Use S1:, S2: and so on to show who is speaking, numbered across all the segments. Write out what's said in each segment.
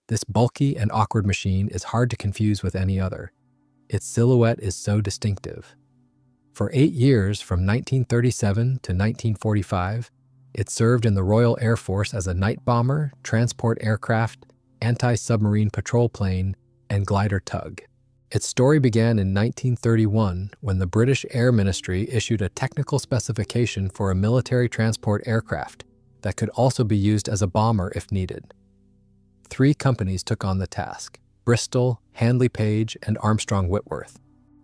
S1: This bulky and awkward machine is hard to confuse with any other. Its silhouette is so distinctive. For 8 years, from 1937 to 1945, it served in the Royal Air Force as a night bomber, transport aircraft, anti-submarine patrol plane, and glider tug. Its story began in 1931 when the British Air Ministry issued a technical specification for a military transport aircraft that could also be used as a bomber if needed. 3 companies took on the task: Bristol, Handley Page, and Armstrong Whitworth.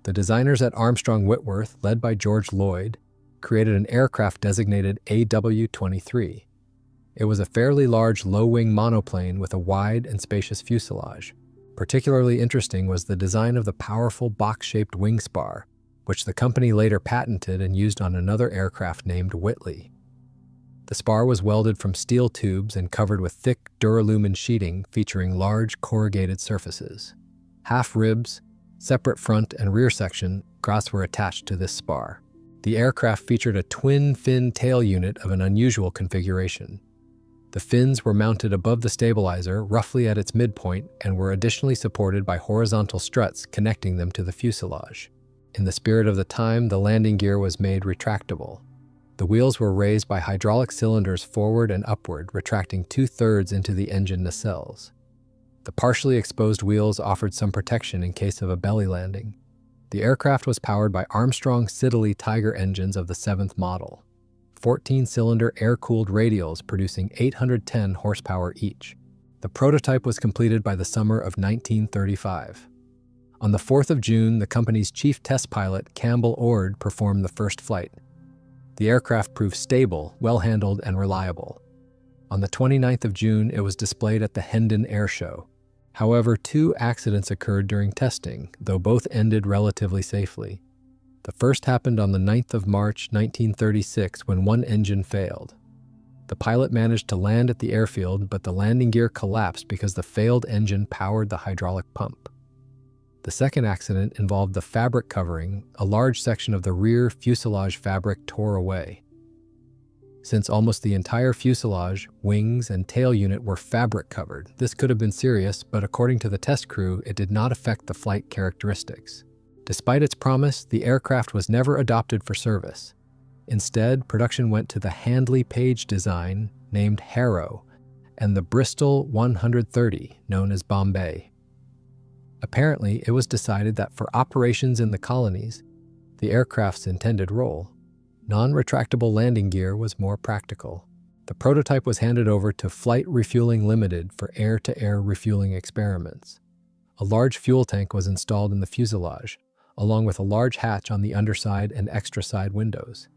S1: The designers at Armstrong Whitworth, led by George Lloyd, created an aircraft designated AW-23. It was a fairly large low-wing monoplane with a wide and spacious fuselage. Particularly interesting was the design of the powerful box-shaped wing spar, which the company later patented and used on another aircraft named Whitley. The spar was welded from steel tubes and covered with thick duralumin sheeting featuring large corrugated surfaces. Half ribs, separate front and rear section grots were attached to this spar. The aircraft featured a twin-fin tail unit of an unusual configuration. The fins were mounted above the stabilizer, roughly at its midpoint, and were additionally supported by horizontal struts connecting them to the fuselage. In the spirit of the time, the landing gear was made retractable. The wheels were raised by hydraulic cylinders forward and upward, retracting 2/3 into the engine nacelles. The partially exposed wheels offered some protection in case of a belly landing. The aircraft was powered by Armstrong Siddeley Tiger engines of the 7th model, 14-cylinder air-cooled radials producing 810 horsepower each. The prototype was completed by the summer of 1935. On the 4th of June, the company's chief test pilot, Campbell Ord, performed the first flight. The aircraft proved stable, well-handled, and reliable. On the 29th of June, it was displayed at the Hendon Air Show. However, 2 accidents occurred during testing, though both ended relatively safely. The first happened on the 9th of March 1936 when one engine failed. The pilot managed to land at the airfield, but the landing gear collapsed because the failed engine powered the hydraulic pump. The second accident involved the fabric covering. A large section of the rear fuselage fabric tore away. Since almost the entire fuselage, wings, and tail unit were fabric covered, this could have been serious, but according to the test crew, it did not affect the flight characteristics. Despite its promise, the aircraft was never adopted for service. Instead, production went to the Handley Page design, named Harrow, and the Bristol 130, known as Bombay. Apparently, it was decided that for operations in the colonies, the aircraft's intended role, non-retractable landing gear was more practical. The prototype was handed over to Flight Refueling Limited for air-to-air refueling experiments. A large fuel tank was installed in the fuselage, along with a large hatch on the underside and extra side windows.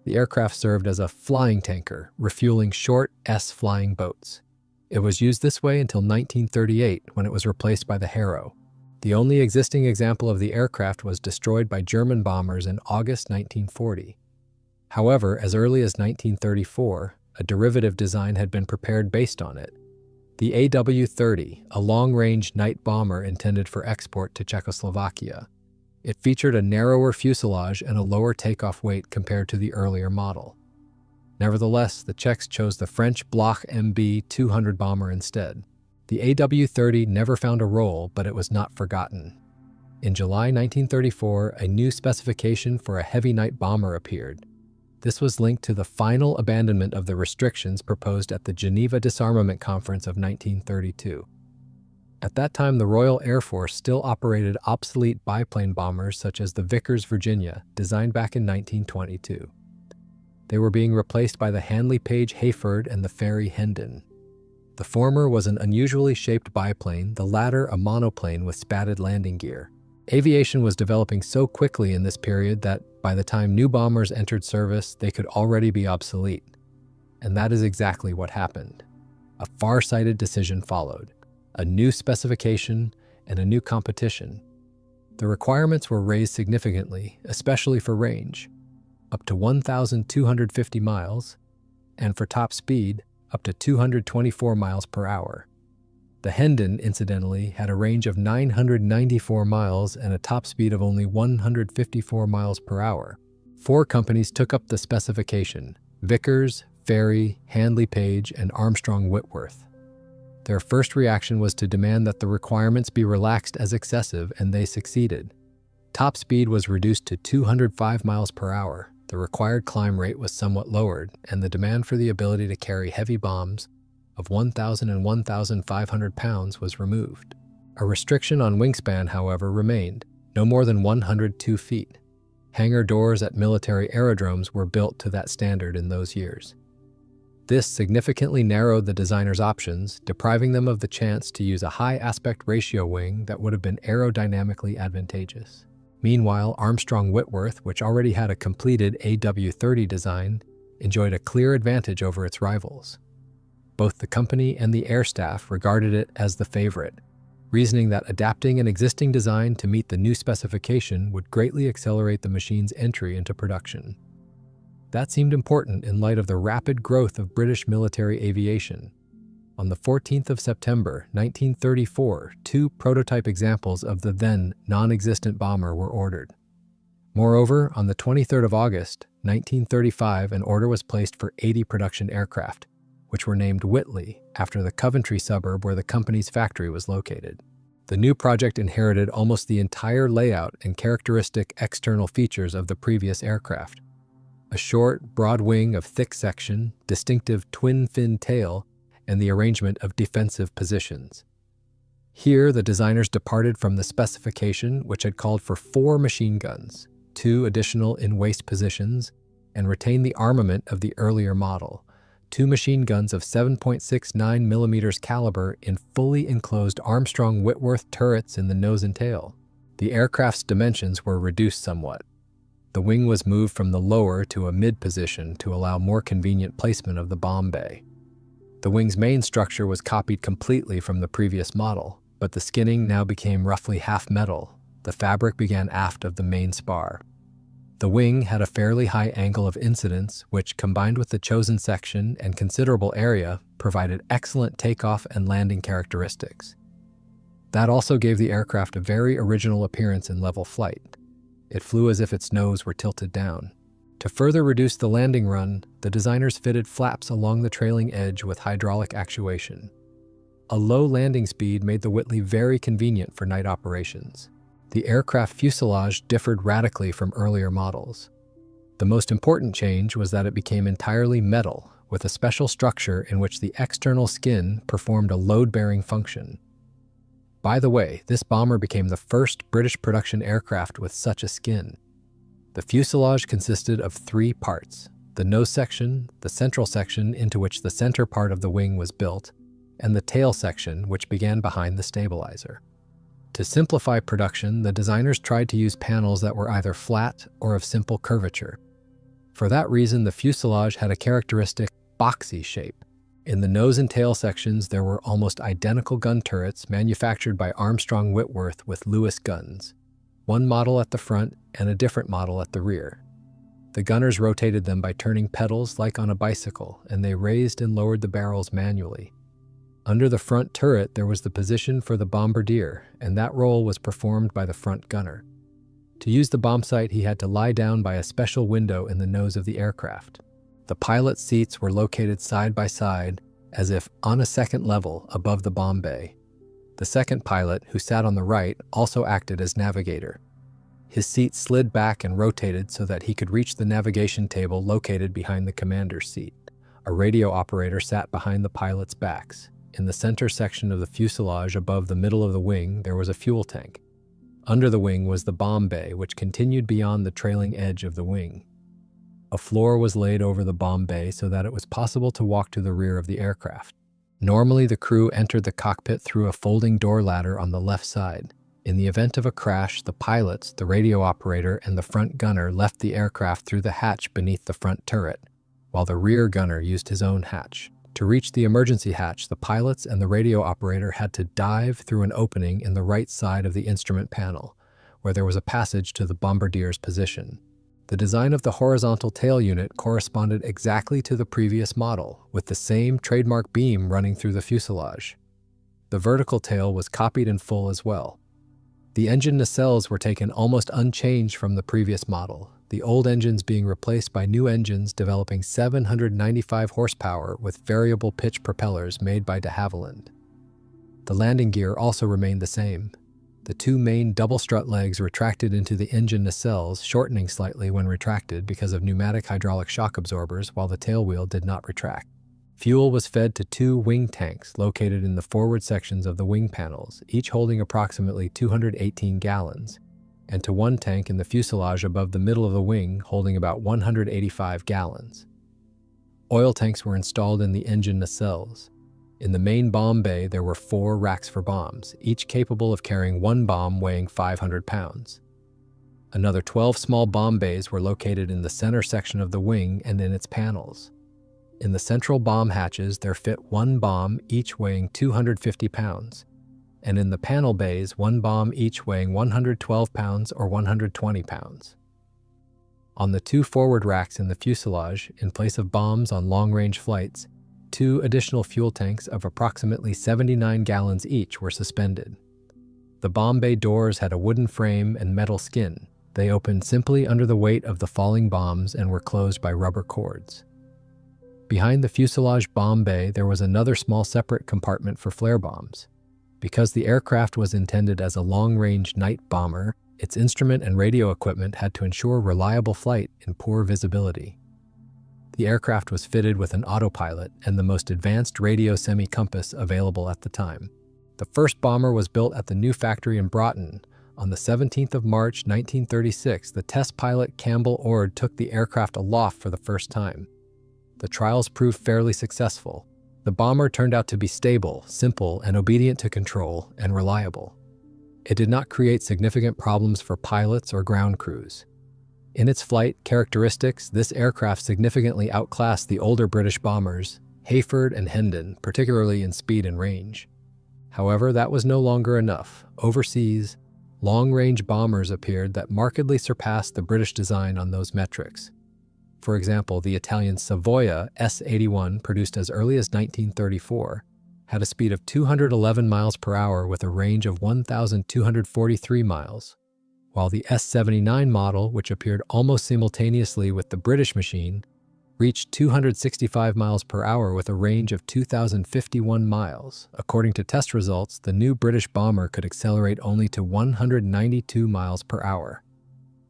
S1: The aircraft served as a flying tanker, refueling short S-flying boats. It was used this way until 1938, when it was replaced by the Harrow. The only existing example of the aircraft was destroyed by German bombers in August 1940. However, as early as 1934, a derivative design had been prepared based on it. The AW-30, a long-range night bomber intended for export to Czechoslovakia. It featured a narrower fuselage and a lower takeoff weight compared to the earlier model. Nevertheless, the Czechs chose the French Bloch MB-200 bomber instead. The AW-30 never found a role, but it was not forgotten. In July 1934, a new specification for a heavy night bomber appeared. This was linked to the final abandonment of the restrictions proposed at the Geneva Disarmament Conference of 1932. At that time, the Royal Air Force still operated obsolete biplane bombers such as the Vickers Virginia, designed back in 1922. They were being replaced by the Handley Page Hayford and the Fairey Hendon. The former was an unusually shaped biplane, the latter a monoplane with spatted landing gear. Aviation was developing so quickly in this period that by the time new bombers entered service, they could already be obsolete. And that is exactly what happened. A far-sighted decision followed, a new specification and a new competition. The requirements were raised significantly, especially for range, up to 1,250 miles, and for top speed, up to 224 miles per hour. The Hendon, incidentally, had a range of 994 miles and a top speed of only 154 miles per hour. 4 companies took up the specification: Vickers, Fairey, Handley Page, and Armstrong Whitworth. Their first reaction was to demand that the requirements be relaxed as excessive, and they succeeded. Top speed was reduced to 205 miles per hour. The required climb rate was somewhat lowered, and the demand for the ability to carry heavy bombs of 1,000 and 1,500 pounds was removed. A restriction on wingspan, however, remained, no more than 102 feet. Hangar doors at military aerodromes were built to that standard in those years. This significantly narrowed the designer's options, depriving them of the chance to use a high aspect ratio wing that would have been aerodynamically advantageous. Meanwhile, Armstrong Whitworth, which already had a completed AW-30 design, enjoyed a clear advantage over its rivals. Both the company and the air staff regarded it as the favorite, reasoning that adapting an existing design to meet the new specification would greatly accelerate the machine's entry into production. That seemed important in light of the rapid growth of British military aviation. On the 14th of September, 1934, 2 prototype examples of the then non-existent bomber were ordered. Moreover, on the 23rd of August, 1935, an order was placed for 80 production aircraft, which were named Whitley after the Coventry suburb where the company's factory was located. The new project inherited almost the entire layout and characteristic external features of the previous aircraft. A short, broad wing of thick section, distinctive twin-fin tail, and the arrangement of defensive positions. Here, the designers departed from the specification, which had called for 4 machine guns, 2 additional in waist positions, and retained the armament of the earlier model, 2 machine guns of 7.69 mm caliber in fully enclosed Armstrong Whitworth turrets in the nose and tail. The aircraft's dimensions were reduced somewhat. The wing was moved from the lower to a mid position to allow more convenient placement of the bomb bay. The wing's main structure was copied completely from the previous model, but the skinning now became roughly half metal. The fabric began aft of the main spar. The wing had a fairly high angle of incidence, which, combined with the chosen section and considerable area, provided excellent takeoff and landing characteristics. That also gave the aircraft a very original appearance in level flight. It flew as if its nose were tilted down. To further reduce the landing run, the designers fitted flaps along the trailing edge with hydraulic actuation. A low landing speed made the Whitley very convenient for night operations. The aircraft fuselage differed radically from earlier models. The most important change was that it became entirely metal, with a special structure in which the external skin performed a load-bearing function. By the way, this bomber became the first British production aircraft with such a skin. The fuselage consisted of 3 parts: the nose section, the central section into which the center part of the wing was built, and the tail section, which began behind the stabilizer. To simplify production, the designers tried to use panels that were either flat or of simple curvature. For that reason, the fuselage had a characteristic boxy shape. In the nose and tail sections, there were almost identical gun turrets manufactured by Armstrong Whitworth with Lewis guns, one model at the front and a different model at the rear. The gunners rotated them by turning pedals like on a bicycle, and they raised and lowered the barrels manually. Under the front turret, there was the position for the bombardier, and that role was performed by the front gunner. To use the bomb sight, he had to lie down by a special window in the nose of the aircraft. The pilot's seats were located side by side, as if on a second level above the bomb bay. The second pilot, who sat on the right, also acted as navigator. His seat slid back and rotated so that he could reach the navigation table located behind the commander's seat. A radio operator sat behind the pilots' backs. In the center section of the fuselage above the middle of the wing, there was a fuel tank. Under the wing was the bomb bay, which continued beyond the trailing edge of the wing. A floor was laid over the bomb bay so that it was possible to walk to the rear of the aircraft. Normally, the crew entered the cockpit through a folding door ladder on the left side. In the event of a crash, the pilots, the radio operator, and the front gunner left the aircraft through the hatch beneath the front turret, while the rear gunner used his own hatch. To reach the emergency hatch, the pilots and the radio operator had to dive through an opening in the right side of the instrument panel, where there was a passage to the bombardier's position. The design of the horizontal tail unit corresponded exactly to the previous model, with the same trademark beam running through the fuselage. The vertical tail was copied in full as well. The engine nacelles were taken almost unchanged from the previous model, the old engines being replaced by new engines developing 795 horsepower with variable pitch propellers made by de Havilland. The landing gear also remained the same. The two main double strut legs retracted into the engine nacelles, shortening slightly when retracted because of pneumatic hydraulic shock absorbers, while the tailwheel did not retract. Fuel was fed to two wing tanks located in the forward sections of the wing panels, each holding approximately 218 gallons, and to one tank in the fuselage above the middle of the wing holding about 185 gallons. Oil tanks were installed in the engine nacelles. In the main bomb bay, there were 4 racks for bombs, each capable of carrying one bomb weighing 500 pounds. Another 12 small bomb bays were located in the center section of the wing and in its panels. In the central bomb hatches, there fit one bomb, each weighing 250 pounds, and in the panel bays, one bomb each weighing 112 pounds or 120 pounds. On the 2 forward racks in the fuselage, in place of bombs on long-range flights, 2 additional fuel tanks of approximately 79 gallons each were suspended. The bomb bay doors had a wooden frame and metal skin. They opened simply under the weight of the falling bombs and were closed by rubber cords. Behind the fuselage bomb bay, there was another small separate compartment for flare bombs. Because the aircraft was intended as a long-range night bomber, its instrument and radio equipment had to ensure reliable flight in poor visibility. The aircraft was fitted with an autopilot and the most advanced radio semi-compass available at the time. The first bomber was built at the new factory in Broughton. On the 17th of March, 1936, the test pilot Campbell Ord took the aircraft aloft for the first time. The trials proved fairly successful. The bomber turned out to be stable, simple, and obedient to control, and reliable. It did not create significant problems for pilots or ground crews. In its flight characteristics, this aircraft significantly outclassed the older British bombers, Hayford and Hendon, particularly in speed and range. However, that was no longer enough. Overseas, long-range bombers appeared that markedly surpassed the British design on those metrics. For example, the Italian Savoia S-81, produced as early as 1934, had a speed of 211 miles per hour with a range of 1,243 miles, while the S-79 model, which appeared almost simultaneously with the British machine, reached 265 miles per hour with a range of 2,051 miles. According to test results, the new British bomber could accelerate only to 192 miles per hour.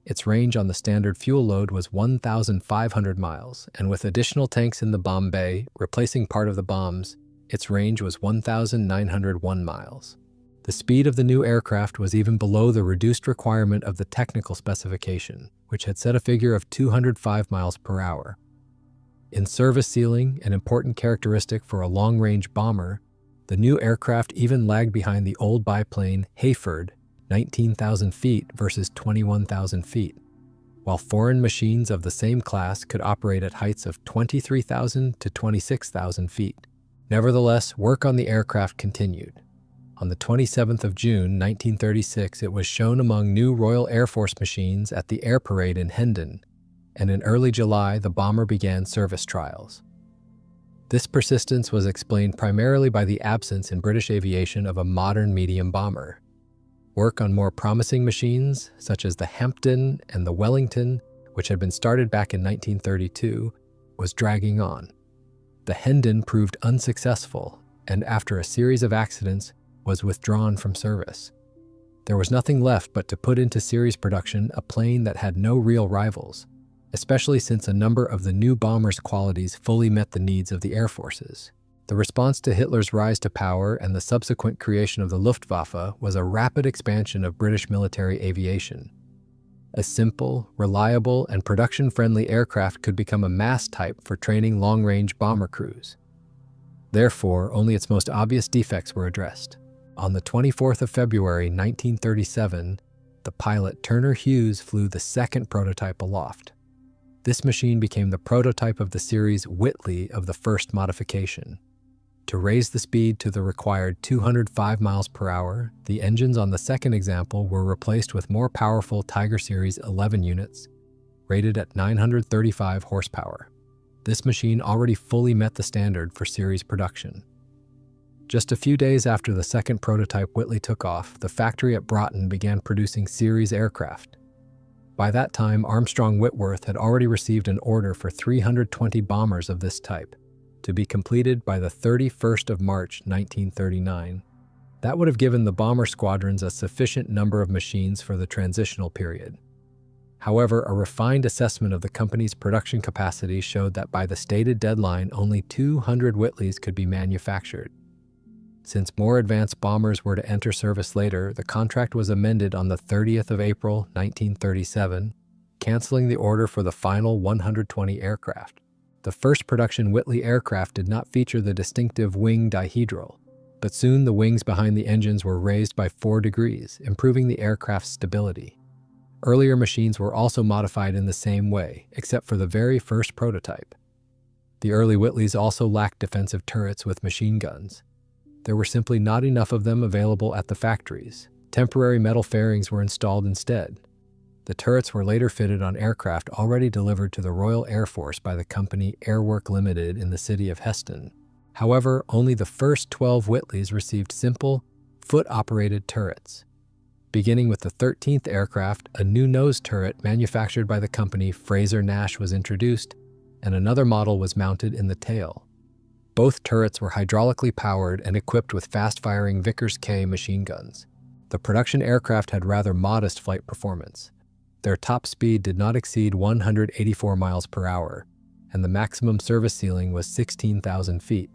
S1: Its range on the standard fuel load was 1,500 miles, and with additional tanks in the bomb bay, replacing part of the bombs, its range was 1,901 miles. The speed of the new aircraft was even below the reduced requirement of the technical specification, which had set a figure of 205 miles per hour. In service ceiling, an important characteristic for a long-range bomber, the new aircraft even lagged behind the old biplane Hayford, 19,000 feet versus 21,000 feet, while foreign machines of the same class could operate at heights of 23,000 to 26,000 feet. Nevertheless, work on the aircraft continued. On the 27th of June, 1936, it was shown among new Royal Air Force machines at the Air Parade in Hendon, and in early July, the bomber began service trials. This persistence was explained primarily by the absence in British aviation of a modern medium bomber. Work on more promising machines, such as the Hampton and the Wellington, which had been started back in 1932, was dragging on. The Hendon proved unsuccessful, and after a series of accidents, was withdrawn from service. There was nothing left but to put into series production a plane that had no real rivals, especially since a number of the new bomber's qualities fully met the needs of the air forces. The response to Hitler's rise to power and the subsequent creation of the Luftwaffe was a rapid expansion of British military aviation. A simple, reliable, and production-friendly aircraft could become a mass type for training long-range bomber crews. Therefore, only its most obvious defects were addressed. On the 24th of February, 1937, the pilot Turner Hughes flew the second prototype aloft. This machine became the prototype of the series Whitley of the first modification. To raise the speed to the required 205 miles per hour, the engines on the second example were replaced with more powerful Tiger Series 11 units, rated at 935 horsepower. This machine already fully met the standard for series production. Just a few days after the second prototype Whitley took off, the factory at Broughton began producing series aircraft. By that time, Armstrong Whitworth had already received an order for 320 bombers of this type, to be completed by the 31st of March, 1939. That would have given the bomber squadrons a sufficient number of machines for the transitional period. However, a refined assessment of the company's production capacity showed that by the stated deadline, only 200 Whitleys could be manufactured. Since more advanced bombers were to enter service later, the contract was amended on the 30th of April, 1937, canceling the order for the final 120 aircraft. The first production Whitley aircraft did not feature the distinctive wing dihedral, but soon the wings behind the engines were raised by 4 degrees, improving the aircraft's stability. Earlier machines were also modified in the same way, except for the very first prototype. The early Whitleys also lacked defensive turrets with machine guns. There were simply not enough of them available at the factories. Temporary metal fairings were installed instead. The turrets were later fitted on aircraft already delivered to the Royal Air Force by the company Airwork Limited in the city of Heston. However, only the first 12 Whitleys received simple, foot-operated turrets. Beginning with the 13th aircraft, a new nose turret manufactured by the company Fraser-Nash was introduced, and another model was mounted in the tail. Both turrets were hydraulically powered and equipped with fast-firing Vickers K machine guns. The production aircraft had rather modest flight performance. Their top speed did not exceed 184 miles per hour, and the maximum service ceiling was 16,000 feet.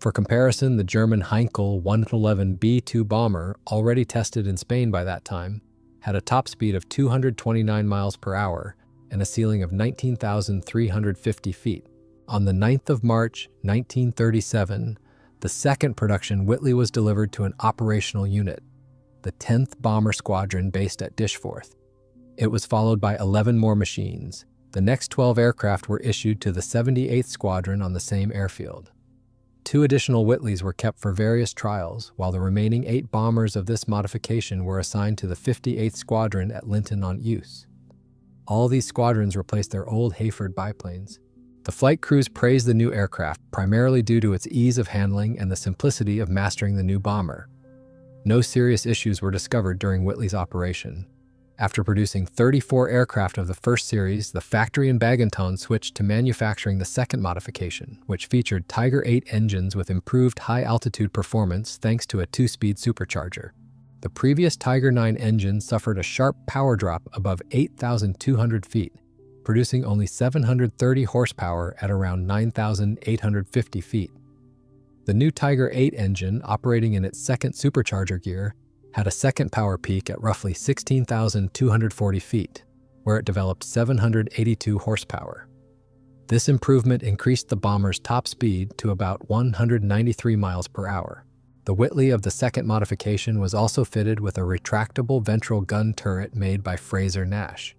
S1: For comparison, the German Heinkel 111 B-2 bomber, already tested in Spain by that time, had a top speed of 229 miles per hour and a ceiling of 19,350 feet. On the 9th of March, 1937, the second production Whitley was delivered to an operational unit, the 10th Bomber Squadron based at Dishforth. It was followed by 11 more machines. The next 12 aircraft were issued to the 78th Squadron on the same airfield. 2 additional Whitleys were kept for various trials, while the remaining 8 bombers of this modification were assigned to the 58th Squadron at Linton-on-Ouse. All these squadrons replaced their old Hayford biplanes. The flight crews praised the new aircraft, primarily due to its ease of handling and the simplicity of mastering the new bomber. No serious issues were discovered during Whitley's operation. After producing 34 aircraft of the first series, the factory in Baginton switched to manufacturing the second modification, which featured Tiger 8 engines with improved high-altitude performance thanks to a 2-speed supercharger. The previous Tiger 9 engine suffered a sharp power drop above 8,200 feet, producing only 730 horsepower at around 9,850 feet. The new Tiger 8 engine, operating in its second supercharger gear, had a second power peak at roughly 16,240 feet, where it developed 782 horsepower. This improvement increased the bomber's top speed to about 193 miles per hour. The Whitley of the second modification was also fitted with a retractable ventral gun turret made by Fraser-Nash.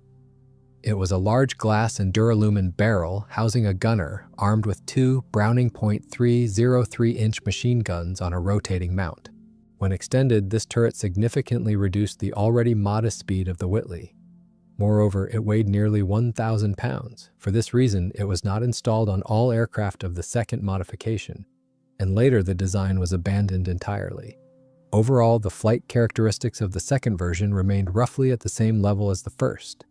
S1: It was a large glass and duralumin barrel housing a gunner armed with 2 Browning .303-inch machine guns on a rotating mount. When extended, this turret significantly reduced the already modest speed of the Whitley. Moreover, it weighed nearly 1,000 pounds. For this reason, it was not installed on all aircraft of the second modification, and later the design was abandoned entirely. Overall, the flight characteristics of the second version remained roughly at the same level as the first.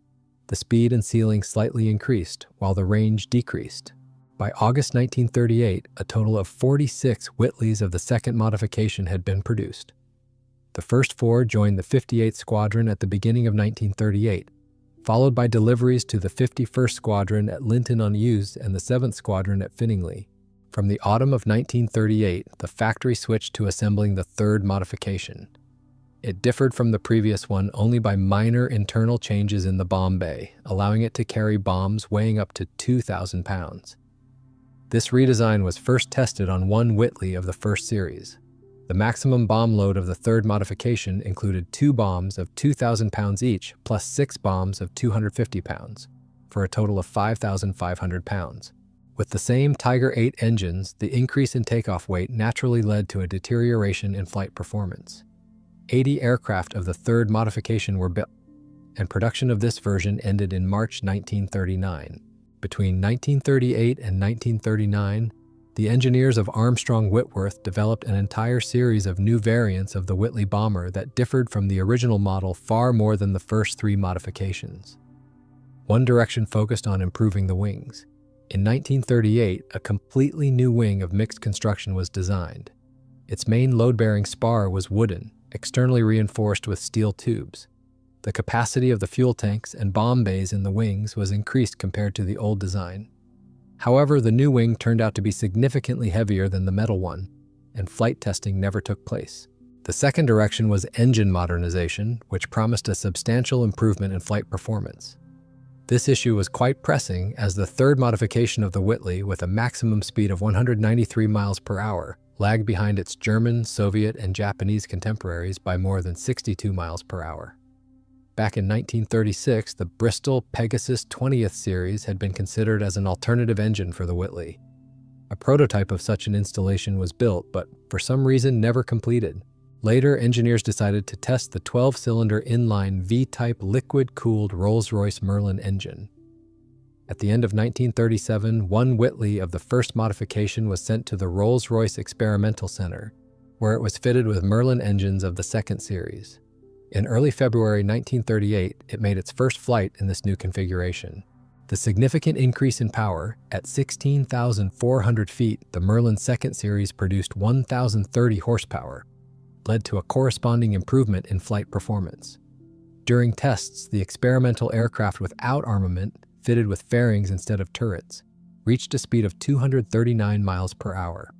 S1: The speed and ceiling slightly increased, while the range decreased. By August 1938, a total of 46 Whitleys of the second modification had been produced. The first 4 joined the 58th Squadron at the beginning of 1938, followed by deliveries to the 51st Squadron at Linton-on-Ouse and the 7th Squadron at Finningley. From the autumn of 1938, the factory switched to assembling the third modification. It differed from the previous one only by minor internal changes in the bomb bay, allowing it to carry bombs weighing up to 2,000 pounds. This redesign was first tested on 1 Whitley of the first series. The maximum bomb load of the third modification included 2 bombs of 2,000 pounds each, plus 6 bombs of 250 pounds, for a total of 5,500 pounds. With the same Tiger 8 engines, the increase in takeoff weight naturally led to a deterioration in flight performance. 80 aircraft of the third modification were built, and production of this version ended in March 1939. Between 1938 and 1939, the engineers of Armstrong Whitworth developed an entire series of new variants of the Whitley bomber that differed from the original model far more than the first 3 modifications. One direction focused on improving the wings. In 1938, a completely new wing of mixed construction was designed. Its main load-bearing spar was wooden, externally reinforced with steel tubes. The capacity of the fuel tanks and bomb bays in the wings was increased compared to the old design. However, the new wing turned out to be significantly heavier than the metal one, and flight testing never took place. The second direction was engine modernization, which promised a substantial improvement in flight performance. This issue was quite pressing as the third modification of the Whitley, with a maximum speed of 193 miles per hour, lagged behind its German, Soviet, and Japanese contemporaries by more than 62 miles per hour. Back in 1936, the Bristol Pegasus 20th series had been considered as an alternative engine for the Whitley. A prototype of such an installation was built, but for some reason never completed. Later, engineers decided to test the 12-cylinder inline V-type liquid-cooled Rolls-Royce Merlin engine. At the end of 1937, one Whitley of the first modification was sent to the Rolls-Royce Experimental Center, where it was fitted with Merlin engines of the second series. In early February 1938, it made its first flight in this new configuration. The significant increase in power, at 16,400 feet, the Merlin second series produced 1,030 horsepower, led to a corresponding improvement in flight performance. During tests, the experimental aircraft without armament, fitted with fairings instead of turrets, reached a speed of 239 miles per hour.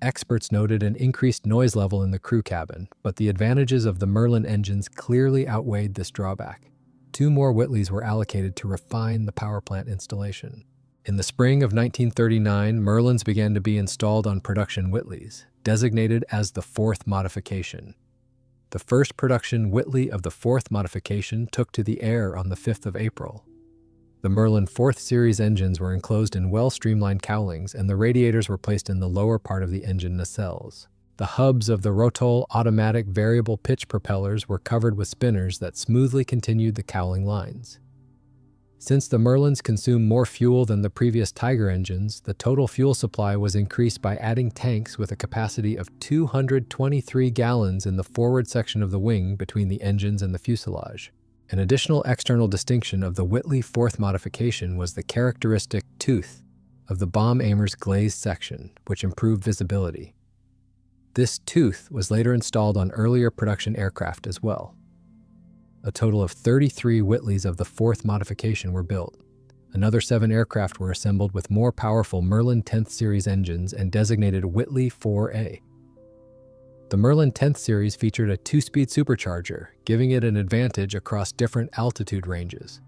S1: Experts noted an increased noise level in the crew cabin, but the advantages of the Merlin engines clearly outweighed this drawback. 2 more Whitleys were allocated to refine the power plant installation. In the spring of 1939, Merlins began to be installed on production Whitleys, designated as the fourth modification. The first production Whitley of the fourth modification took to the air on the 5th of April. The Merlin 4th Series engines were enclosed in well-streamlined cowlings, and the radiators were placed in the lower part of the engine nacelles. The hubs of the Rotol automatic variable pitch propellers were covered with spinners that smoothly continued the cowling lines. Since the Merlins consume more fuel than the previous Tiger engines, the total fuel supply was increased by adding tanks with a capacity of 223 gallons in the forward section of the wing between the engines and the fuselage. An additional external distinction of the Whitley 4th modification was the characteristic tooth of the bomb aimer's glazed section, which improved visibility. This tooth was later installed on earlier production aircraft as well. A total of 33 Whitleys of the 4th modification were built. Another 7 aircraft were assembled with more powerful Merlin 10th series engines and designated Whitley 4A. The Merlin 10th series featured a 2-speed supercharger, giving it an advantage across different altitude ranges.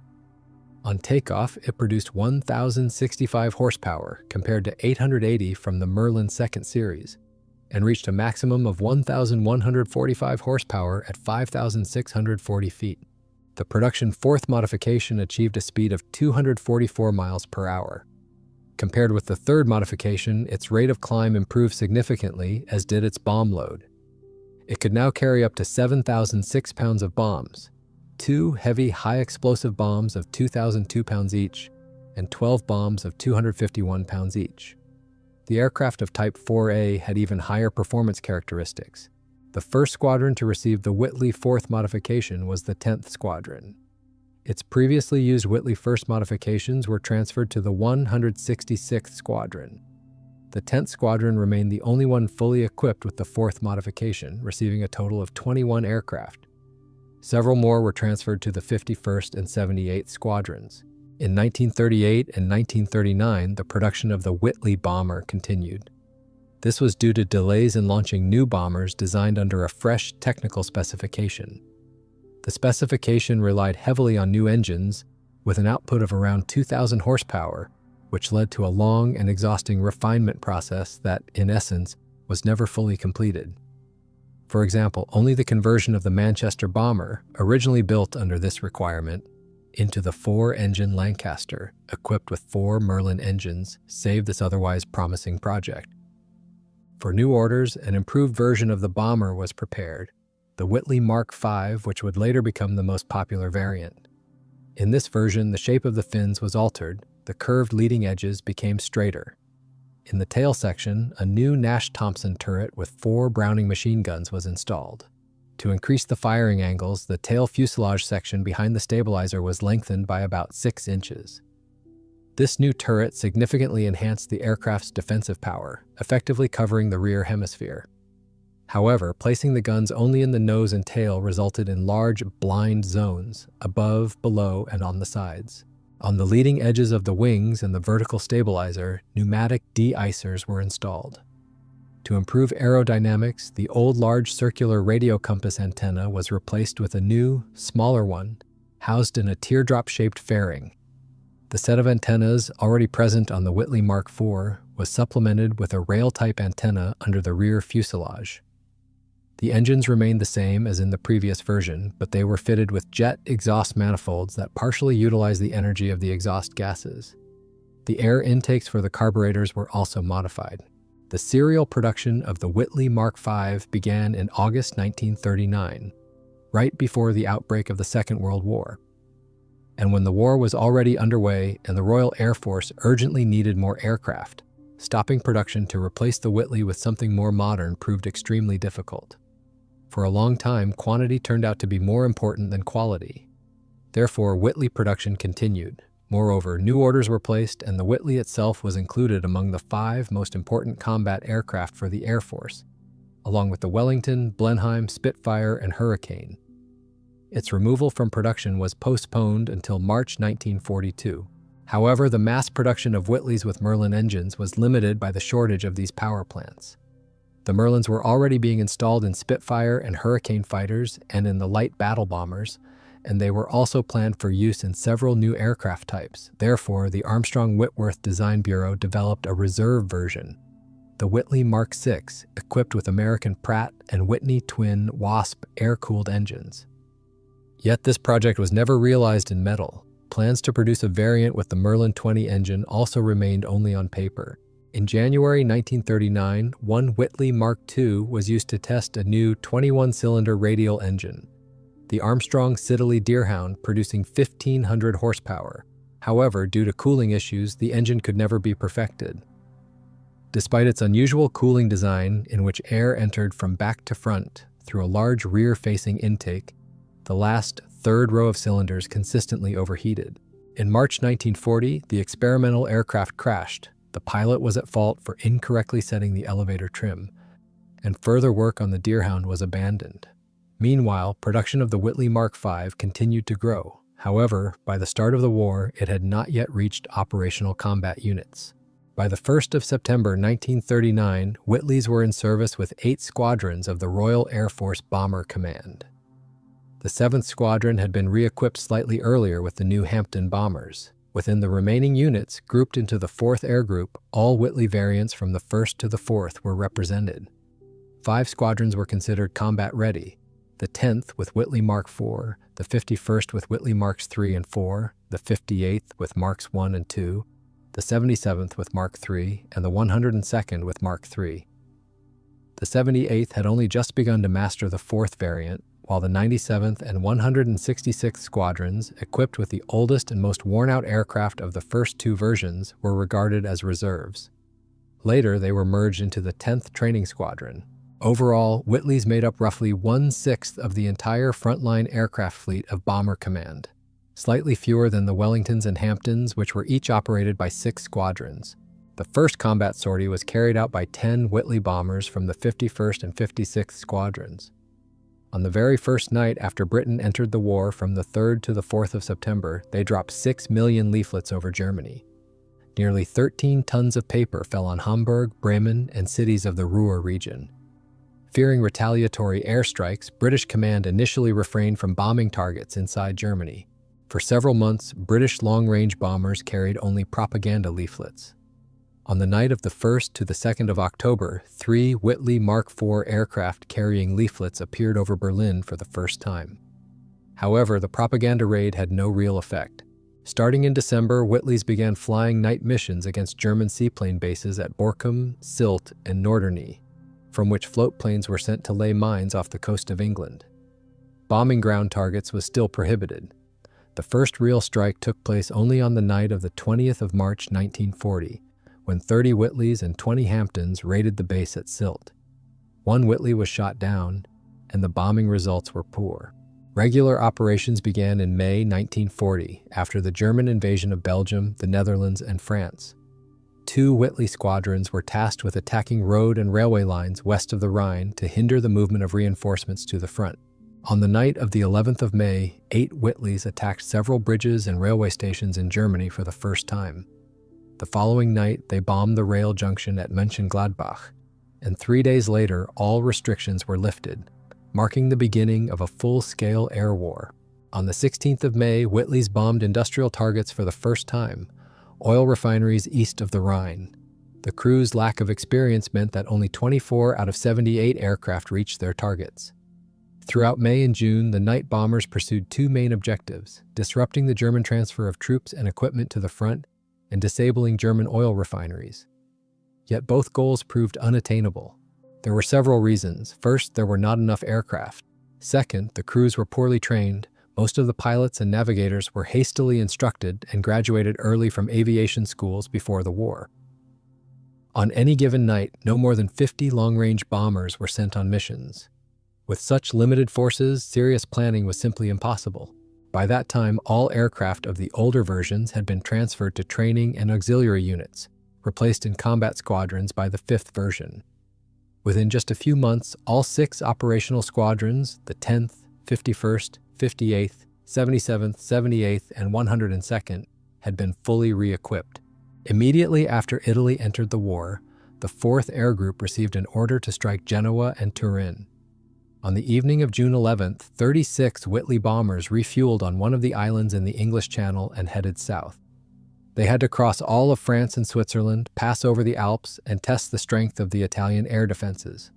S1: On takeoff, it produced 1,065 horsepower compared to 880 from the Merlin 2nd series, and reached a maximum of 1,145 horsepower at 5,640 feet. The production 4th modification achieved a speed of 244 miles per hour. Compared with the 3rd modification, its rate of climb improved significantly, as did its bomb load. It could now carry up to 7,006 pounds of bombs, 2 heavy high-explosive bombs of 2,002 pounds each, and 12 bombs of 251 pounds each. The aircraft of Type 4A had even higher performance characteristics. The first squadron to receive the Whitley 4th modification was the 10th Squadron. Its previously used Whitley 1st modifications were transferred to the 166th Squadron. The 10th Squadron remained the only one fully equipped with the 4th modification, receiving a total of 21 aircraft. Several more were transferred to the 51st and 78th Squadrons. In 1938 and 1939, the production of the Whitley bomber continued. This was due to delays in launching new bombers designed under a fresh technical specification. The specification relied heavily on new engines with an output of around 2,000 horsepower, which led to a long and exhausting refinement process that, in essence, was never fully completed. For example, only the conversion of the Manchester bomber, originally built under this requirement, into the 4-engine Lancaster, equipped with 4 Merlin engines, saved this otherwise promising project. For new orders, an improved version of the bomber was prepared, the Whitley Mark I, which would later become the most popular variant. In this version, the shape of the fins was altered, the curved leading edges became straighter. In the tail section, a new Nash-Thompson turret with 4 Browning machine guns was installed. To increase the firing angles, the tail fuselage section behind the stabilizer was lengthened by about 6 inches. This new turret significantly enhanced the aircraft's defensive power, effectively covering the rear hemisphere. However, placing the guns only in the nose and tail resulted in large blind zones above, below, and on the sides. On the leading edges of the wings and the vertical stabilizer, pneumatic de-icers were installed. To improve aerodynamics, the old large circular radio compass antenna was replaced with a new, smaller one, housed in a teardrop-shaped fairing. The set of antennas already present on the Whitley Mark IV was supplemented with a rail-type antenna under the rear fuselage. The engines remained the same as in the previous version, but they were fitted with jet exhaust manifolds that partially utilized the energy of the exhaust gases. The air intakes for the carburetors were also modified. The serial production of the Whitley Mark V began in August 1939, right before the outbreak of the Second World War. And when the war was already underway and the Royal Air Force urgently needed more aircraft, stopping production to replace the Whitley with something more modern proved extremely difficult. For a long time, quantity turned out to be more important than quality. Therefore, Whitley production continued. Moreover, new orders were placed, and the Whitley itself was included among the 5 most important combat aircraft for the Air Force, along with the Wellington, Blenheim, Spitfire, and Hurricane. Its removal from production was postponed until March 1942. However, the mass production of Whitleys with Merlin engines was limited by the shortage of these power plants. The Merlins were already being installed in Spitfire and Hurricane fighters and in the light battle bombers, and they were also planned for use in several new aircraft types. Therefore, the Armstrong Whitworth Design Bureau developed a reserve version, the Whitley Mark VI, equipped with American Pratt and Whitney twin Wasp air-cooled engines. Yet this project was never realized in metal. Plans to produce a variant with the Merlin 20 engine also remained only on paper. In January 1939, one Whitley Mark II was used to test a new 21-cylinder radial engine, the Armstrong Siddeley Deerhound, producing 1,500 horsepower. However, due to cooling issues, the engine could never be perfected. Despite its unusual cooling design, in which air entered from back to front through a large rear-facing intake, the last third row of cylinders consistently overheated. In March 1940, the experimental aircraft crashed. The pilot was at fault for incorrectly setting the elevator trim, and further work on the Deerhound was abandoned. Meanwhile, production of the Whitley Mark V continued to grow. However, by the start of the war, it had not yet reached operational combat units. By the 1st of September 1939, Whitleys were in service with 8 squadrons of the Royal Air Force Bomber Command. The 7th Squadron had been re-equipped slightly earlier with the new Hampton bombers. Within the remaining units, grouped into the 4th Air Group, all Whitley variants from the 1st to the 4th were represented. 5 squadrons were considered combat-ready: the 10th with Whitley Mark IV, the 51st with Whitley Marks III and IV, the 58th with Marks I and II, the 77th with Mark III, and the 102nd with Mark III. The 78th had only just begun to master the 4th variant, while the 97th and 166th Squadrons, equipped with the oldest and most worn-out aircraft of the first 2 versions, were regarded as reserves. Later, they were merged into the 10th Training Squadron. Overall, Whitleys made up roughly 1/6 of the entire frontline aircraft fleet of Bomber Command, slightly fewer than the Wellingtons and Hamptons, which were each operated by 6 squadrons. The first combat sortie was carried out by 10 Whitley bombers from the 51st and 56th Squadrons. On the very first night after Britain entered the war, from the 3rd to the 4th of September, they dropped 6 million leaflets over Germany. Nearly 13 tons of paper fell on Hamburg, Bremen, and cities of the Ruhr region. Fearing retaliatory airstrikes, British command initially refrained from bombing targets inside Germany. For several months, British long-range bombers carried only propaganda leaflets. On the night of the 1st to the 2nd of October, 3 Whitley Mark IV aircraft carrying leaflets appeared over Berlin for the first time. However, the propaganda raid had no real effect. Starting in December, Whitleys began flying night missions against German seaplane bases at Borkum, Sylt, and Norderney, from which float planes were sent to lay mines off the coast of England. Bombing ground targets was still prohibited. The first real strike took place only on the night of the 20th of March 1940, when 30 Whitleys and 20 Hamptons raided the base at Sylt. 1 Whitley was shot down, and the bombing results were poor. Regular operations began in May 1940, after the German invasion of Belgium, the Netherlands, and France. 2 Whitley squadrons were tasked with attacking road and railway lines west of the Rhine to hinder the movement of reinforcements to the front. On the night of the 11th of May, 8 Whitleys attacked several bridges and railway stations in Germany for the first time. The following night, they bombed the rail junction at Mönchengladbach, and 3 days later, all restrictions were lifted, marking the beginning of a full-scale air war. On the 16th of May, Whitleys bombed industrial targets for the first time, oil refineries east of the Rhine. The crew's lack of experience meant that only 24 out of 78 aircraft reached their targets. Throughout May and June, the night bombers pursued 2 main objectives: disrupting the German transfer of troops and equipment to the front and disabling German oil refineries. Yet both goals proved unattainable. There were several reasons. First, there were not enough aircraft. Second, the crews were poorly trained. Most of the pilots and navigators were hastily instructed and graduated early from aviation schools before the war. On any given night, no more than 50 long-range bombers were sent on missions. With such limited forces, serious planning was simply impossible. By that time, all aircraft of the older versions had been transferred to training and auxiliary units, replaced in combat squadrons by the 5th version. Within just a few months, all 6 operational squadrons, the 10th, 51st, 58th, 77th, 78th, and 102nd, had been fully re-equipped. Immediately after Italy entered the war, the 4th Air Group received an order to strike Genoa and Turin. On the evening of June 11th, 36 Whitley bombers refueled on one of the islands in the English Channel and headed south. They had to cross all of France and Switzerland, pass over the Alps, and test the strength of the Italian air defenses.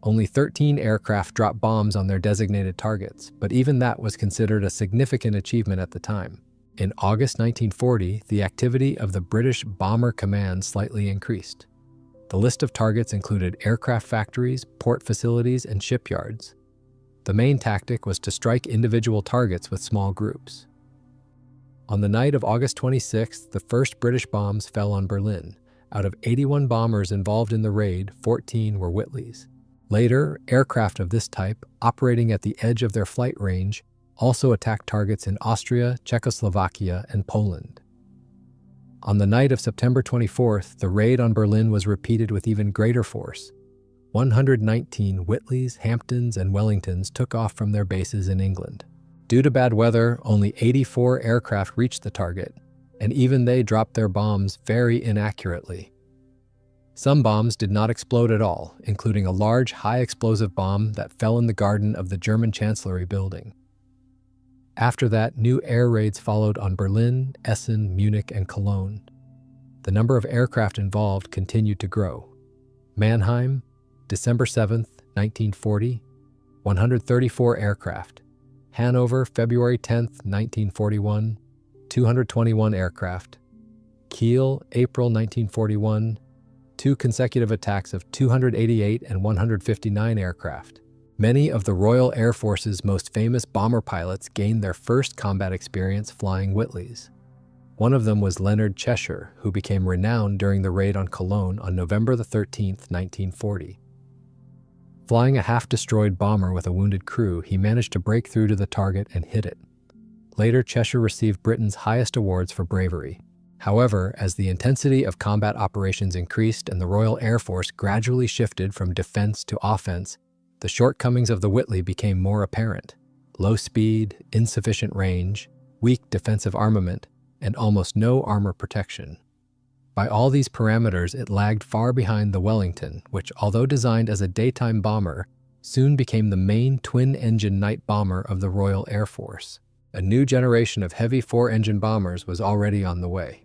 S1: Only 13 aircraft dropped bombs on their designated targets, but even that was considered a significant achievement at the time. In August 1940, the activity of the British Bomber Command slightly increased. The list of targets included aircraft factories, port facilities, and shipyards. The main tactic was to strike individual targets with small groups. On the night of August 26th, the first British bombs fell on Berlin. Out of 81 bombers involved in the raid, 14 were Whitleys. Later, aircraft of this type, operating at the edge of their flight range, also attacked targets in Austria, Czechoslovakia, and Poland. On the night of September 24th, the raid on Berlin was repeated with even greater force. 119 Whitleys, Hamptons, and Wellingtons took off from their bases in England. Due to bad weather, only 84 aircraft reached the target, and even they dropped their bombs very inaccurately. Some bombs did not explode at all, including a large, high-explosive bomb that fell in the garden of the German Chancellery building. After that, new air raids followed on Berlin, Essen, Munich, and Cologne. The number of aircraft involved continued to grow. Mannheim, December 7, 1940, 134 aircraft. Hanover, February 10, 1941, 221 aircraft. Kiel, April 1941, 2 consecutive attacks of 288 and 159 aircraft. Many of the Royal Air Force's most famous bomber pilots gained their first combat experience flying Whitleys. One of them was Leonard Cheshire, who became renowned during the raid on Cologne on November 13, 1940. Flying a half-destroyed bomber with a wounded crew, he managed to break through to the target and hit it. Later, Cheshire received Britain's highest awards for bravery. However, as the intensity of combat operations increased and the Royal Air Force gradually shifted from defense to offense, the shortcomings of the Whitley became more apparent. Low speed, insufficient range, weak defensive armament, and almost no armor protection. By all these parameters, it lagged far behind the Wellington, which, although designed as a daytime bomber, soon became the main twin-engine night bomber of the Royal Air Force. A new generation of heavy 4-engine bombers was already on the way.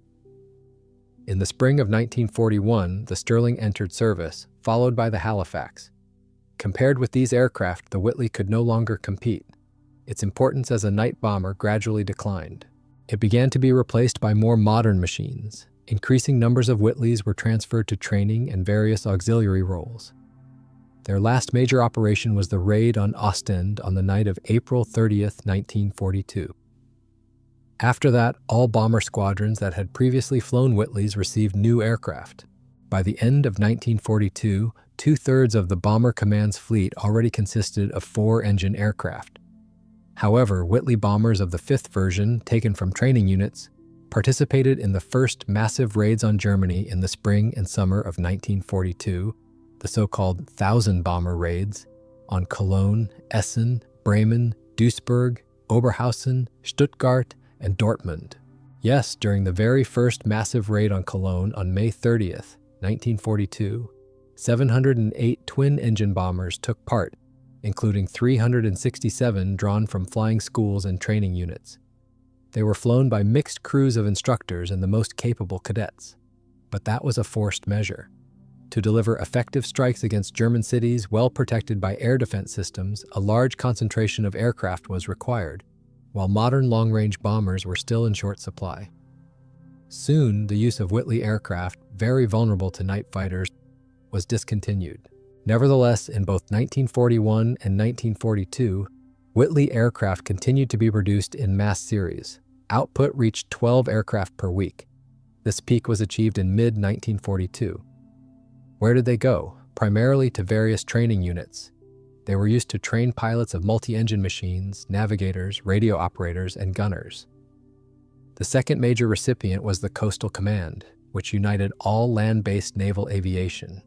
S1: In the spring of 1941, the Stirling entered service, followed by the Halifax. Compared with these aircraft, the Whitley could no longer compete. Its importance as a night bomber gradually declined. It began to be replaced by more modern machines. Increasing numbers of Whitleys were transferred to training and various auxiliary roles. Their last major operation was the raid on Ostend on the night of April 30, 1942. After that, all bomber squadrons that had previously flown Whitleys received new aircraft. By the end of 1942, 2/3 of the Bomber Command's fleet already consisted of 4-engine aircraft. However, Whitley bombers of the 5th version, taken from training units, participated in the first massive raids on Germany in the spring and summer of 1942, the so-called Thousand Bomber raids, on Cologne, Essen, Bremen, Duisburg, Oberhausen, Stuttgart, and Dortmund. Yes, during the very first massive raid on Cologne on May 30th, 1942, 708 twin-engine bombers took part, including 367 drawn from flying schools and training units. They were flown by mixed crews of instructors and the most capable cadets. But that was a forced measure. To deliver effective strikes against German cities well protected by air defense systems, a large concentration of aircraft was required, while modern long-range bombers were still in short supply. Soon, the use of Whitley aircraft, very vulnerable to night fighters, was discontinued. Nevertheless, in both 1941 and 1942, Whitley aircraft continued to be produced in mass series. Output reached 12 aircraft per week. This peak was achieved in mid-1942. Where did they go? Primarily to various training units. They were used to train pilots of multi-engine machines, navigators, radio operators, and gunners. The second major recipient was the Coastal Command, which united all land-based naval aviation.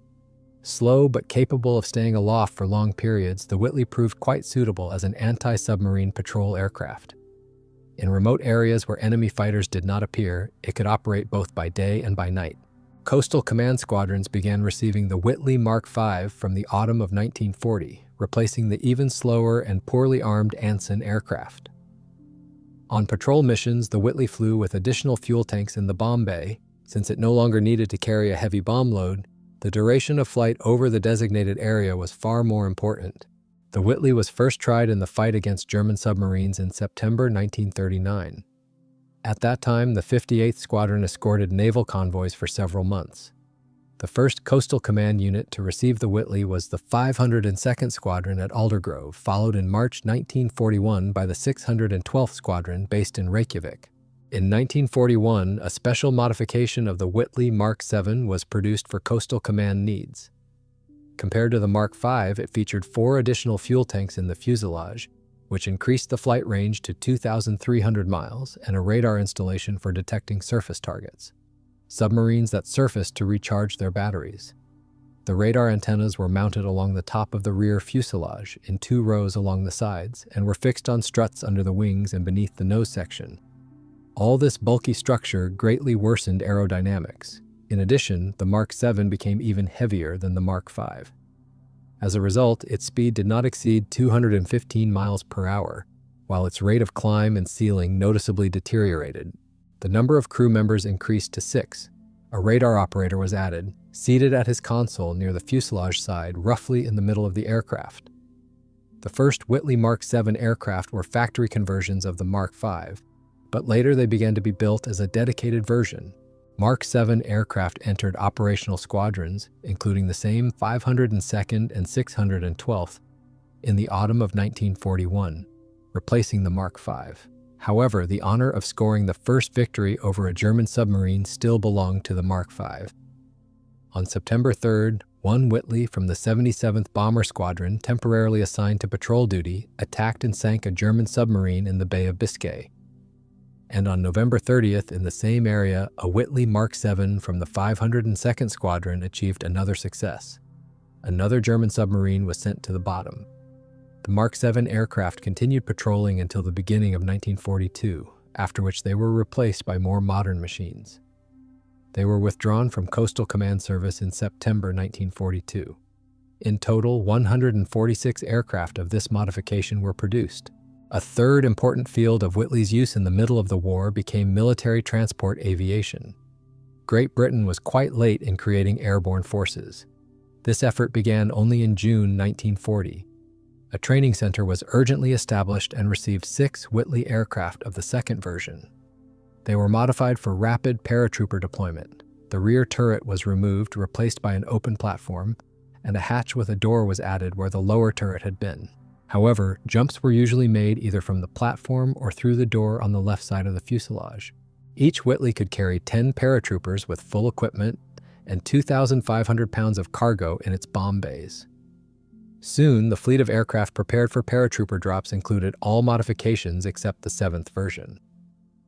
S1: Slow but capable of staying aloft for long periods, the Whitley proved quite suitable as an anti-submarine patrol aircraft. In remote areas where enemy fighters did not appear, it could operate both by day and by night. Coastal Command squadrons began receiving the Whitley Mark I from the autumn of 1940, replacing the even slower and poorly armed Anson aircraft. On patrol missions, the Whitley flew with additional fuel tanks in the bomb bay. Since it no longer needed to carry a heavy bomb load, the duration of flight over the designated area was far more important. The Whitley was first tried in the fight against German submarines in September 1939. At that time, the 58th Squadron escorted naval convoys for several months. The first Coastal Command unit to receive the Whitley was the 502nd Squadron at Aldergrove, followed in March 1941 by the 612th Squadron based in Reykjavik. In 1941, a special modification of the Whitley Mark VII was produced for Coastal Command needs. Compared to the Mark V, it featured 4 additional fuel tanks in the fuselage, which increased the flight range to 2,300 miles, and a radar installation for detecting surface targets, submarines that surfaced to recharge their batteries. The radar antennas were mounted along the top of the rear fuselage in 2 rows along the sides and were fixed on struts under the wings and beneath the nose section. All this bulky structure greatly worsened aerodynamics. In addition, the Mark VII became even heavier than the Mark V. As a result, its speed did not exceed 215 miles per hour, while its rate of climb and ceiling noticeably deteriorated. The number of crew members increased to 6. A radar operator was added, seated at his console near the fuselage side, roughly in the middle of the aircraft. The first Whitley Mark VII aircraft were factory conversions of the Mark V, but later they began to be built as a dedicated version. Mark VII aircraft entered operational squadrons, including the same 502nd and 612th, in the autumn of 1941, replacing the Mark V. However, the honor of scoring the first victory over a German submarine still belonged to the Mark V. On September 3rd, one Whitley from the 77th Bomber Squadron, temporarily assigned to patrol duty, attacked and sank a German submarine in the Bay of Biscay. And on November 30th, in the same area, a Whitley Mark VII from the 502nd Squadron achieved another success. Another German submarine was sent to the bottom. The Mark VII aircraft continued patrolling until the beginning of 1942, after which they were replaced by more modern machines. They were withdrawn from Coastal Command service in September 1942. In total, 146 aircraft of this modification were produced. A third important field of Whitley's use in the middle of the war became military transport aviation. Great Britain was quite late in creating airborne forces. This effort began only in June 1940. A training center was urgently established and received 6 Whitley aircraft of the second version. They were modified for rapid paratrooper deployment. The rear turret was removed, replaced by an open platform, and a hatch with a door was added where the lower turret had been. However, jumps were usually made either from the platform or through the door on the left side of the fuselage. Each Whitley could carry 10 paratroopers with full equipment and 2,500 pounds of cargo in its bomb bays. Soon, the fleet of aircraft prepared for paratrooper drops included all modifications except the 7th version.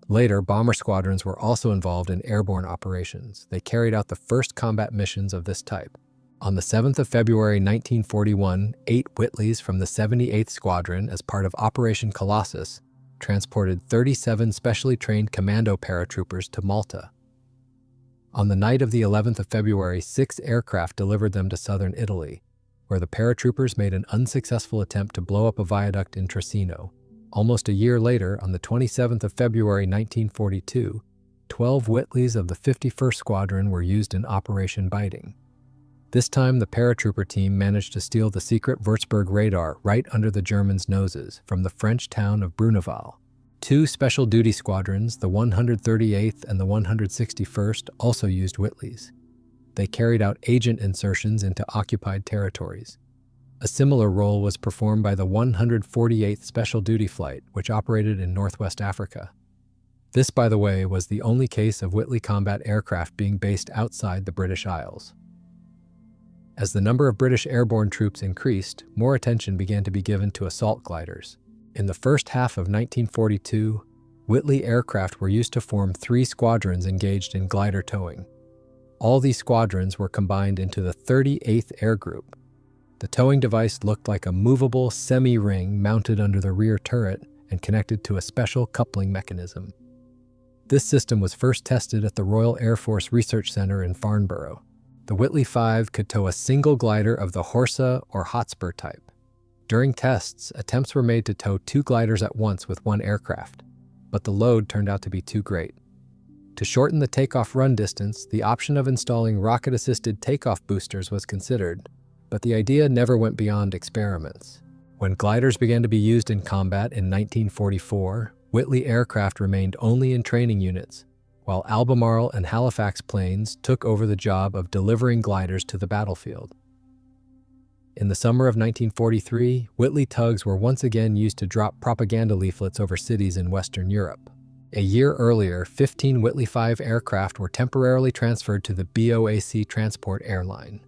S1: Later, bomber squadrons were also involved in airborne operations. They carried out the first combat missions of this type. On the 7th of February 1941, 8 Whitleys from the 78th Squadron, as part of Operation Colossus, transported 37 specially trained commando paratroopers to Malta. On the night of the 11th of February, 6 aircraft delivered them to southern Italy, where the paratroopers made an unsuccessful attempt to blow up a viaduct in Tricino. Almost a year later, on the 27th of February 1942, 12 Whitleys of the 51st Squadron were used in Operation Biting. This time, the paratrooper team managed to steal the secret Würzburg radar right under the Germans' noses from the French town of Bruneval. 2 special duty squadrons, the 138th and the 161st, also used Whitleys. They carried out agent insertions into occupied territories. A similar role was performed by the 148th Special Duty Flight, which operated in northwest Africa. This, by the way, was the only case of Whitley combat aircraft being based outside the British Isles. As the number of British airborne troops increased, more attention began to be given to assault gliders. In the first half of 1942, Whitley aircraft were used to form 3 squadrons engaged in glider towing. All these squadrons were combined into the 38th Air Group. The towing device looked like a movable semi-ring mounted under the rear turret and connected to a special coupling mechanism. This system was first tested at the Royal Air Force Research Center in Farnborough. The Whitley 5 could tow a single glider of the Horsa or Hotspur type. During tests, attempts were made to tow 2 gliders at once with 1 aircraft, but the load turned out to be too great. To shorten the takeoff run distance, the option of installing rocket-assisted takeoff boosters was considered, but the idea never went beyond experiments. When gliders began to be used in combat in 1944, Whitley aircraft remained only in training units, while Albemarle and Halifax planes took over the job of delivering gliders to the battlefield. In the summer of 1943, Whitley tugs were once again used to drop propaganda leaflets over cities in Western Europe. A year earlier, 15 Whitley 5 aircraft were temporarily transferred to the BOAC Transport Airline.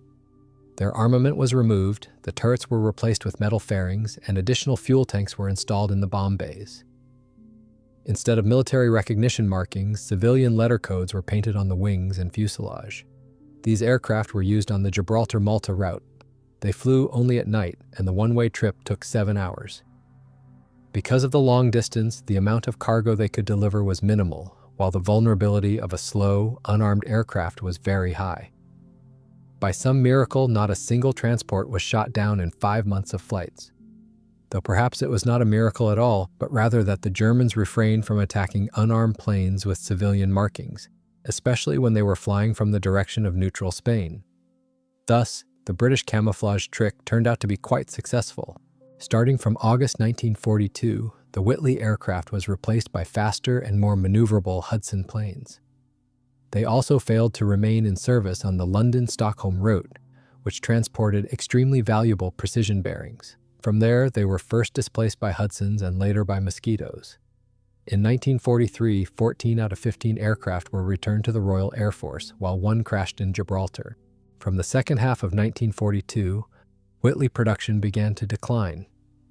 S1: Their armament was removed, the turrets were replaced with metal fairings, and additional fuel tanks were installed in the bomb bays. Instead of military recognition markings, civilian letter codes were painted on the wings and fuselage. These aircraft were used on the Gibraltar-Malta route. They flew only at night, and the one-way trip took 7 hours. Because of the long distance, the amount of cargo they could deliver was minimal, while the vulnerability of a slow, unarmed aircraft was very high. By some miracle, not a single transport was shot down in 5 months of flights. Though perhaps it was not a miracle at all, but rather that the Germans refrained from attacking unarmed planes with civilian markings, especially when they were flying from the direction of neutral Spain. Thus, the British camouflage trick turned out to be quite successful. Starting from August 1942, the Whitley aircraft was replaced by faster and more maneuverable Hudson planes. They also failed to remain in service on the London-Stockholm route, which transported extremely valuable precision bearings. From there, they were first displaced by Hudsons and later by Mosquitoes. In 1943, 14 out of 15 aircraft were returned to the Royal Air Force, while 1 crashed in Gibraltar. From the second half of 1942, Whitley production began to decline.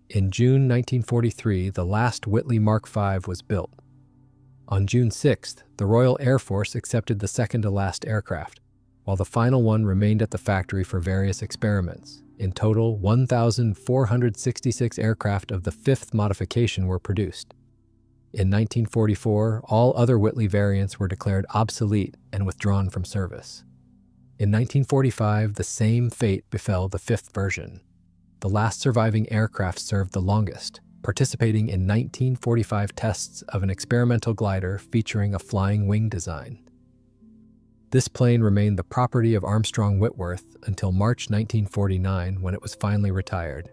S1: In June 1943, the last Whitley Mark I was built. On June 6th, the Royal Air Force accepted the second-to-last aircraft, while the final one remained at the factory for various experiments. In total, 1,466 aircraft of the 5th modification were produced. In 1944, all other Whitley variants were declared obsolete and withdrawn from service. In 1945, the same fate befell the 5th version. The last surviving aircraft served the longest, participating in 1945 tests of an experimental glider featuring a flying wing design. This plane remained the property of Armstrong Whitworth until March 1949, when it was finally retired.